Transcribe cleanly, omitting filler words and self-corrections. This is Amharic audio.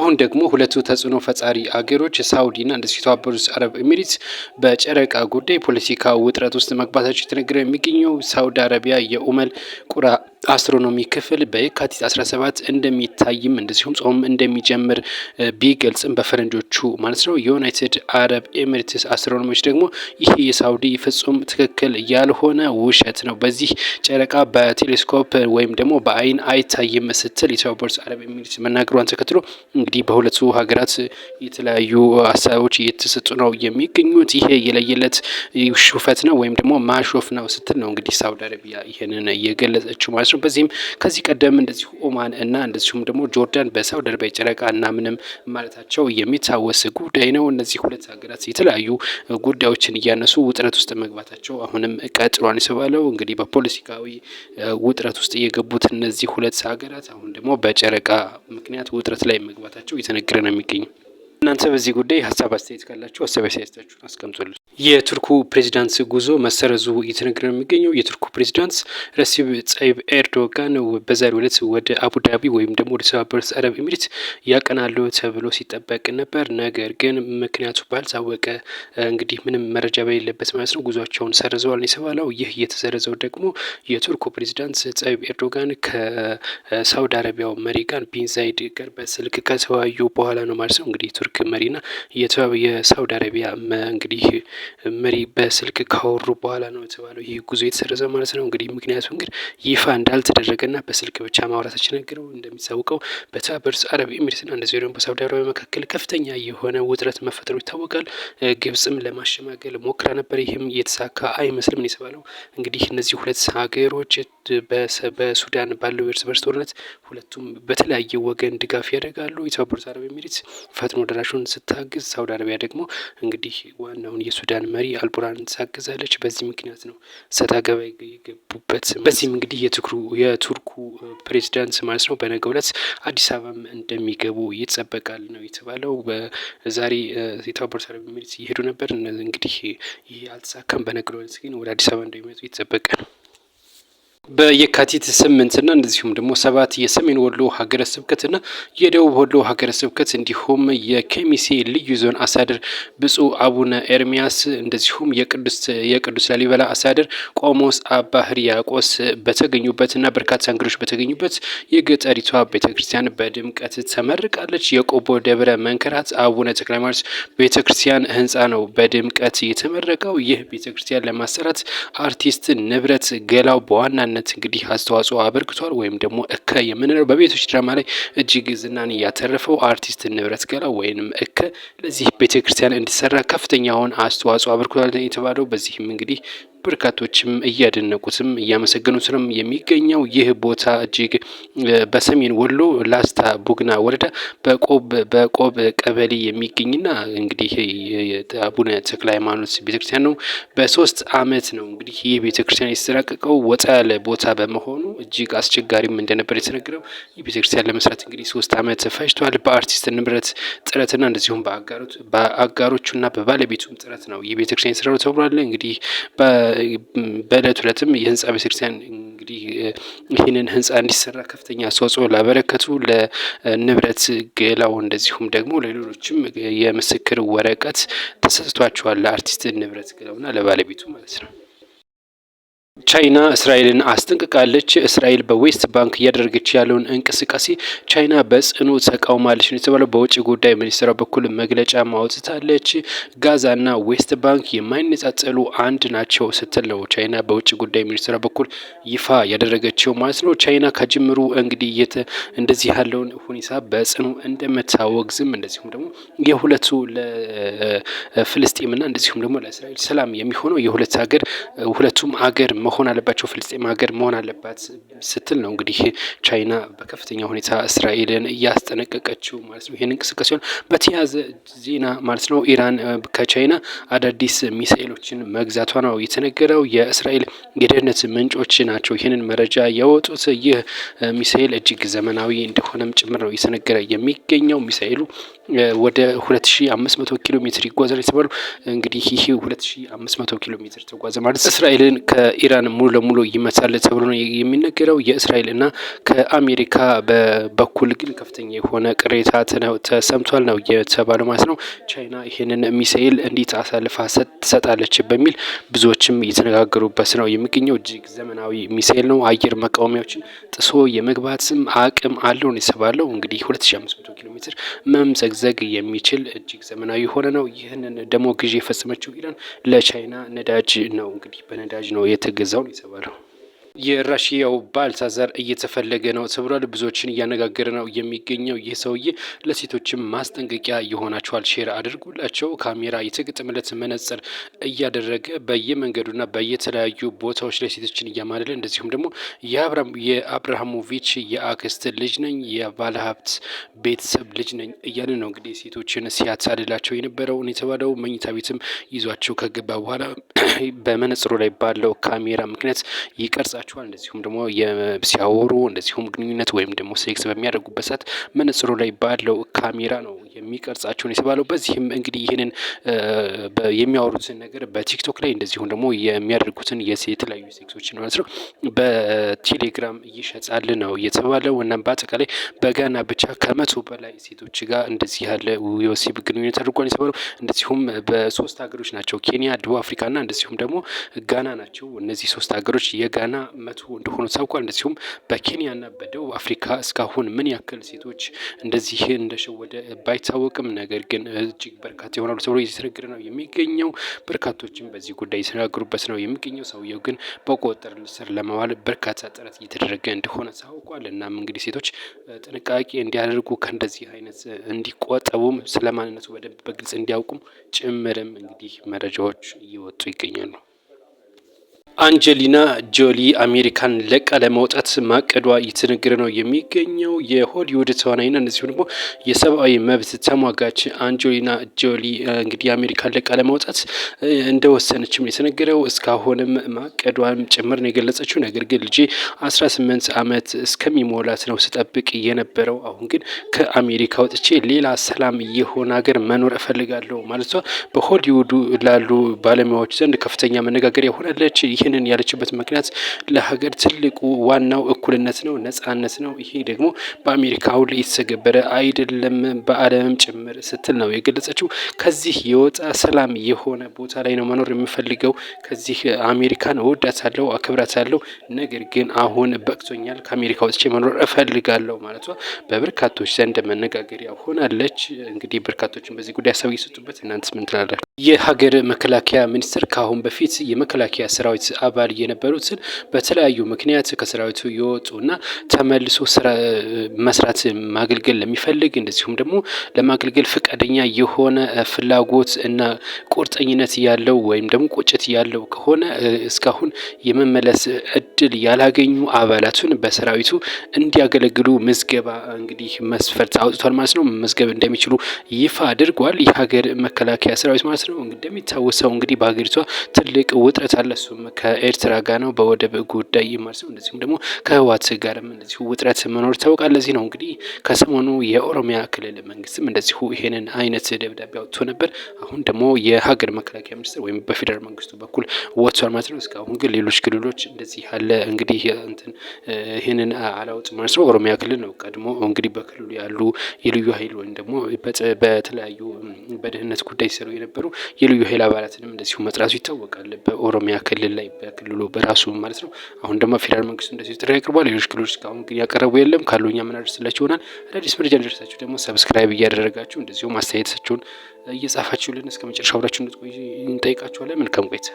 አሁን ደግሞ ሁለቱ ተጽዕኖ ፈጣሪ አገሮች ሳውዲና እንደዚሁ የተባበሩት አረብ ኤሚሬትስ በጨረቃ ጉዳይ ፖለቲካ ውጥረት ውስጥ መግባታቸው የተነገረ የሚገኘው ሳውዲ አረቢያ የኡመል ቁራ አስትሮኖሚ ክፍል በየካቲት 17 እንደሚታይም እንደዚሁም ጾም እንደሚጀምር ቢገልጽም በፈረንጆቹ ማለት ነው። የዩናይትድ አረብ ኤሚሬትስ አስትሮኖሚዎች ደግሞ ይህ የሳውዲ ፍጹም ትክክል ያልሆነ ውሸት ነው፣ በዚህ ጨረቃ በቴሌስኮፕ ወይም ደግሞ በአይን አይታይም ስትል የተባበሩት አረብ ኤሚሬትስ መናገሯን ተከትሎ እንግዲህ በሁለቱ ሀገራት የተለያዩ ሀሳቦች እየተሰጡ ነው የሚገኙት። ይሄ የለየለት ሹፈት ነው ወይም ደግሞ ማሾፍ ነው ስትል ነው እንግዲህ ሳውዲ አረቢያ ይሄንን እየገለጸችው ማለት ነው። በዚህም ከዚህ ቀደም እንደዚሁ ኦማን እና እንደዚሁም ደግሞ ጆርዳን በሳውዲ አረቢያ ጨረቃ እና ምንም ማለታቸው የሚታወስ ጉዳይ ነው። እነዚህ ሁለት ሀገራት የተለያዩ ጉዳዮችን እያነሱ ውጥረት ውስጥ መግባታቸው አሁንም ቀጥሏን የተባለው እንግዲህ በፖለቲካዊ ውጥረት ውስጥ የገቡት እነዚህ ሁለት ሀገራት አሁን ደግሞ በጨረቃ ምክንያት ውጥረት ላይ መግባታቸው እየተነገረ ነው የሚገኘው። እናንተ በዚህ ጉዳይ ሀሳብ አስተያየት ካላችሁ ሀሳብ አስተያየታችሁን አስቀምጡልን። የቱርኩ ፕሬዚዳንት ጉዞ መሰረዙ እየተነገረ ነው የሚገኘው። የቱርኩ ፕሬዚዳንት ረሲብ ጣይብ ኤርዶጋን በዛሬው ዕለት ወደ አቡዳቢ ወይም ደግሞ ወደ ተባበሩት አረብ ኤሚሬት ያቀናሉ ተብሎ ሲጠበቅ ነበር። ነገር ግን ምክንያቱ ባልታወቀ እንግዲህ ምንም መረጃ በሌለበት ማለት ነው ጉዟቸውን ሰርዘዋል የተባለው። ይህ የተሰረዘው ደግሞ የቱርኩ ፕሬዚዳንት ጣይብ ኤርዶጋን ከሳውዲ አረቢያው መሪ ጋር ቢን ዛይድ ጋር በስልክ ከተወያዩ በኋላ ነው ማለት ነው። እንግዲህ ቱርክ መሪና የሳውዲ አረቢያ እንግዲህ መሪ በስልክ ካወሩ በኋላ ነው የተባለው ይህ ጉዞ የተሰረዘ ማለት ነው። እንግዲህ ምክንያቱ እንግዲህ ይፋ እንዳልተደረገና በስልክ ብቻ ማውራታችን ነገረው። እንደሚታወቀው በተባበሩት አረብ ኤሚሬትና እንደዚሁ ደግሞ በሳውዲ አረቢያ መካከል ከፍተኛ የሆነ ውጥረት መፈጠሩ ይታወቃል። ግብጽም ለማሸማገል ሞክራ ነበር፣ ይህም የተሳካ አይመስልም የተባለው። እንግዲህ እነዚህ ሁለት ሀገሮች በሱዳን ባለው እርስ በርስ ጦርነት ሁለቱም በተለያየ ወገን ድጋፍ ያደርጋሉ። የተባበሩት አረብ ኤሚሬትስ ፈጥኖ ደራሹን ስታግዝ፣ ሳውዲ አረቢያ ደግሞ እንግዲህ ዋናውን የሱዳን መሪ አልቡራን ታግዛለች። በዚህ ምክንያት ነው ሰጣ ገባ የገቡበት። በዚህም እንግዲህ የቱርኩ ፕሬዚዳንት ማለት ነው በነገው ዕለት አዲስ አበባም እንደሚገቡ ይጠበቃል ነው የተባለው። በዛሬ የተባበሩት አረብ ኤሚሬትስ እየሄዱ ነበር። እንግዲህ ይህ አልተሳካም። በነገው ዕለት ግን ወደ አዲስ አበባ እንደሚመጡ ይጠበቃ ነው። በየካቲት 8 እና እንደዚሁም ደግሞ 7 የሰሜን ወሎ ሀገረ ስብከትና የደቡብ ወሎ ሀገረ ስብከት እንዲሁም የኬሚሴ ልዩ ዞን አስተዳደር ብፁዕ አቡነ ኤርሚያስ እንደዚሁም የቅዱስ ላሊበላ አስተዳደር ቆሞስ አባ ሕርያቆስ በተገኙበትና በርካታ እንግዶች በተገኙበት የገጠሪቷ ቤተክርስቲያን በድምቀት ተመርቃለች። የቆቦ ደብረ መንከራት አቡነ ተክለ ሃይማኖት ቤተክርስቲያን ህንፃ ነው በድምቀት የተመረቀው። ይህ ቤተክርስቲያን ለማሰራት አርቲስት ንብረት ገላው በዋና እንግዲህ አስተዋጽኦ አበርክቷል። ወይም ደግሞ እከ የምንለው በቤቶች ድራማ ላይ እጅግ ዝናን ያተረፈው አርቲስት ንብረት ገላው ወይንም እከ ለዚህ ቤተክርስቲያን እንዲሰራ ከፍተኛውን አስተዋጽኦ አበርክቷል የተባለው። በዚህም እንግዲህ በርካቶችም እያደነቁትም እያመሰገኑትም የሚገኘው ይህ ቦታ እጅግ በሰሜን ወሎ ላስታ ቡግና ወረዳ በቆብ ቀበሌ የሚገኝና እንግዲህ አቡነ ተክለ ሃይማኖት ቤተክርስቲያን ነው። በ3 አመት ነው እንግዲህ ይህ ቤተክርስቲያን የተጠናቀቀው። ወጣ ያለ ቦታ በመሆኑ እጅግ አስቸጋሪም እንደነበር የተነገረው። ይህ ቤተክርስቲያን ለመስራት እንግዲህ 3 አመት ፈጅቷል። በአርቲስት ንብረት ጥረትና እንደዚሁም በአጋሮቹና በባለቤቱም ጥረት ነው ይህ ቤተክርስቲያን የተሰራው ተብሏል። እንግዲህ በዕለት ዕለትም የህንፃ ቤተክርስቲያን እንግዲህ ይህንን ህንፃ እንዲሰራ ከፍተኛ አስተዋጽኦ ላበረከቱ ለንብረት ገላው እንደዚሁም ደግሞ ለሌሎችም የምስክር ወረቀት ተሰጥቷቸዋል። ለአርቲስት ንብረት ገላውና ለባለቤቱ ማለት ነው። ቻይና እስራኤልን አስጠንቅቃለች። እስራኤል በዌስት ባንክ እያደረገች ያለውን እንቅስቃሴ ቻይና በጽኑ ተቃውማለች ነው የተባለው። በውጭ ጉዳይ ሚኒስትሯ በኩል መግለጫ ማውጣታለች። ጋዛና ዌስት ባንክ የማይነጻጸሉ አንድ ናቸው ስትል ነው ቻይና በውጭ ጉዳይ ሚኒስትሯ በኩል ይፋ ያደረገችው ማለት ነው። ቻይና ከጅምሩ እንግዲህ እንደዚህ ያለውን ሁኔታ በጽኑ እንደምታወግዝም እንደዚሁም ደግሞ የሁለቱ ለፍልስጤምና እንደዚሁም ደግሞ ለእስራኤል ሰላም የሚሆነው የሁለት ሀገር ሁለቱም ሀገር መሆን አለባቸው፣ ፍልስጤም ሀገር መሆን አለባት ስትል ነው እንግዲህ ቻይና በከፍተኛ ሁኔታ እስራኤልን እያስጠነቀቀችው ማለት ነው። ይህን እንቅስቃሴውን በተያያዘ ዜና ማለት ነው ኢራን ከቻይና አዳዲስ ሚሳኤሎችን መግዛቷ ነው የተነገረው። የእስራኤል የደህንነት ምንጮች ናቸው ይህንን መረጃ ያወጡት። ይህ ሚሳኤል እጅግ ዘመናዊ እንደሆነም ጭምር ነው የተነገረ የሚገኘው። ሚሳኤሉ ወደ 2500 ኪሎ ሜትር ይጓዛል የተባለው። እንግዲህ ይህ 2500 ኪሎ ሜትር ተጓዘ ማለት እስራኤልን ከኢራን ኢራን ሙሉ ለሙሉ ይመታል ተብሎ ነው የሚነገረው። የእስራኤል እና ከአሜሪካ በኩል ግን ከፍተኛ የሆነ ቅሬታ ተሰምቷል ነው የተባለው ማለት ነው። ቻይና ይህንን ሚሳኤል እንዴት አሳልፋ ትሰጣለች በሚል ብዙዎችም እየተነጋገሩበት ነው የሚገኘው። እጅግ ዘመናዊ ሚሳኤል ነው። አየር መቃወሚያዎችን ጥሶ የመግባትም አቅም አለው ነው የተባለው። እንግዲህ 2500 ኪሎ ሜትር መምዘግዘግ የሚችል እጅግ ዘመናዊ የሆነ ነው። ይህንን ደግሞ ግዢ የፈጸመችው ኢራን ለቻይና ነዳጅ ነው። እንግዲህ በነዳጅ ነው የተገዛው ነው የተባለው። የራሽያው ባልታዛር እየተፈለገ ነው ተብሏል። ብዙዎችን እያነጋገረ ነው የሚገኘው ይህ ሰውዬ ለሴቶችም ማስጠንቀቂያ ይሆናቸዋል። ሼር አድርጉላቸው። ካሜራ የተገጠመለት መነጽር እያደረገ በየመንገዱና በየተለያዩ ቦታዎች ላይ ሴቶችን እያማለለ እንደዚሁም ደግሞ የአብርሃሞቪች የአክስት ልጅ ነኝ፣ የባለሀብት ቤተሰብ ልጅ ነኝ እያለ ነው እንግዲህ ሴቶችን ሲያታልላቸው የነበረው የተባለው። መኝታ ቤትም ይዟቸው ከገባ በኋላ በመነጽሩ ላይ ባለው ካሜራ ምክንያት ይቀርጻል። እንደዚሁም ደግሞ ሲያወሩ እንደዚሁም ግንኙነት ወይም ደግሞ ሴክስ በሚያደርጉበት ሰዓት መነጽሩ ላይ ባለው ካሜራ ነው የሚቀርጻቸውን የተባለው። በዚህም እንግዲህ ይህንን የሚያወሩትን ነገር በቲክቶክ ላይ እንደዚሁም ደግሞ የሚያደርጉትን የተለያዩ ሴክሶችን ማለት ነው በቴሌግራም ይሸጣል ነው የተባለው። እናም በአጠቃላይ በጋና ብቻ ከ100 በላይ ሴቶች ጋር እንደዚህ ያለ የወሲብ ግንኙነት አድርጓል የተባለው። እንደዚሁም በ3 ሀገሮች ናቸው፣ ኬንያ፣ ደቡብ አፍሪካና እንደዚሁም ደግሞ ጋና ናቸው። እነዚህ 3 ሀገሮች የጋና 100 እንደሆኑ ታውቋል። እንደዚሁም በኬንያና በደቡብ አፍሪካ እስካሁን ምን ያክል ሴቶች እንደዚህ እንደሸወደ ባይታወቅም ነገር ግን እጅግ በርካታ ይሆናሉ ተብሎ እየተነገረ ነው የሚገኘው። በርካቶችም በዚህ ጉዳይ የተነጋገሩበት ነው የሚገኘው። ሰውየው ግን በቁጥጥር ስር ለማዋል በርካታ ጥረት እየተደረገ እንደሆነ ታውቋል። እናም እንግዲህ ሴቶች ጥንቃቄ እንዲያደርጉ ከእንደዚህ አይነት እንዲቆጠቡም ስለማንነቱ በደንብ በግልጽ እንዲያውቁም ጭምርም እንግዲህ መረጃዎች እየወጡ ይገኛሉ። አንጀሊና ጆሊ አሜሪካን ለቃ ለመውጣት ማቀዷ እየተነገረ ነው የሚገኘው። የሆሊውድ ተዋናይና እንደዚሁ ደግሞ የሰብአዊ መብት ተሟጋች አንጀሊና ጆሊ እንግዲህ አሜሪካን ለቃ ለመውጣት እንደወሰነችም የተነገረው። እስካሁንም ማቀዷን ጭምር ነው የገለጸችው። ነገር ግን ልጄ 18 ዓመት እስከሚሞላት ነው ስጠብቅ የነበረው። አሁን ግን ከአሜሪካ ወጥቼ ሌላ ሰላም የሆነ ሀገር መኖር እፈልጋለሁ ማለቷ በሆሊውዱ ላሉ ባለሙያዎች ዘንድ ከፍተኛ መነጋገሪያ ሆናለች። ይህንን ያለችበት ምክንያት ለሀገር ትልቁ ዋናው እኩልነት ነው፣ ነጻነት ነው። ይሄ ደግሞ በአሜሪካ አሁን ላይ የተተገበረ አይደለም፣ በዓለምም ጭምር ስትል ነው የገለጸችው። ከዚህ የወጣ ሰላም የሆነ ቦታ ላይ ነው መኖር የምፈልገው። ከዚህ አሜሪካን እወዳታለሁ፣ አክብራታለሁ። ነገር ግን አሁን በቅቶኛል፣ ከአሜሪካ ወጥቼ መኖር እፈልጋለሁ ማለቷ በበርካቶች ዘንድ መነጋገሪያ ሆናለች። እንግዲህ በርካቶችን በዚህ ጉዳይ ሀሳብ እየሰጡበት፣ እናንተስ ምን ትላላችሁ? የሀገር መከላከያ ሚኒስትር ከአሁን በፊት የመከላከያ ሰራዊት አባል የነበሩትን በተለያዩ ምክንያት ከሰራዊቱ የወጡና ተመልሶ ስራ መስራት ማገልገል ለሚፈልግ እንደዚሁም ደግሞ ለማገልገል ፈቃደኛ የሆነ ፍላጎት እና ቁርጠኝነት ያለው ወይም ደግሞ ቁጭት ያለው ከሆነ እስካሁን የመመለስ እድል ያላገኙ አባላቱን በሰራዊቱ እንዲያገለግሉ ምዝገባ እንግዲህ መስፈርት አውጥቷል ማለት ነው። መመዝገብ እንደሚችሉ ይፋ አድርጓል። የሀገር መከላከያ ሰራዊት ማለት ነው። እንደሚታወሰው እንግዲህ በሀገሪቷ ትልቅ ውጥረት አለ። እሱም ከኤርትራ ጋር ነው በወደብ ጉዳይ ማለት ነው። እንደዚሁም ደግሞ ከህወሓት ጋርም እንደዚሁ ውጥረት መኖር ታውቃል። ለዚህ ነው እንግዲህ ከሰሞኑ የኦሮሚያ ክልል መንግስትም እንደዚሁ ይሄንን አይነት ደብዳቤ አውጥቶ ነበር። አሁን ደግሞ የሀገር መከላከያ ሚኒስትር ወይም በፌዴራል መንግስቱ በኩል ወጥቷል ማለት ነው። እስካሁን ግን ሌሎች ክልሎች እንደዚህ ያለ እንግዲህ ይሄንን አላወጡም ማለት ነው። ኦሮሚያ ክልል ነው ቀድሞ እንግዲህ በክልሉ ያሉ የልዩ ኃይል ወይም ደግሞ በተለያዩ በደህንነት ጉዳይ ሲሰሩ የነበሩ የልዩ ኃይል አባላትንም እንደዚሁ መጥራቱ ይታወቃል በኦሮሚያ ክልል ላይ በክልሉ በራሱ ማለት ነው። አሁን ደግሞ ፌዴራል መንግስቱ እንደዚህ ጥሪ ያቀርባል። ሌሎች ክልሎች እስካሁን ግን ያቀረቡ የለም። ካሉ እኛ ምናደርስላችሁ ይሆናል። አዳዲስ መረጃ እንደደረሳችሁ ደግሞ ሰብስክራይብ እያደረጋችሁ እንደዚሁም አስተያየታችሁን እየጻፋችሁልን እስከ መጨረሻው አብራችሁ እንድትቆዩ እንጠይቃችኋለን። መልካም ቆይታ።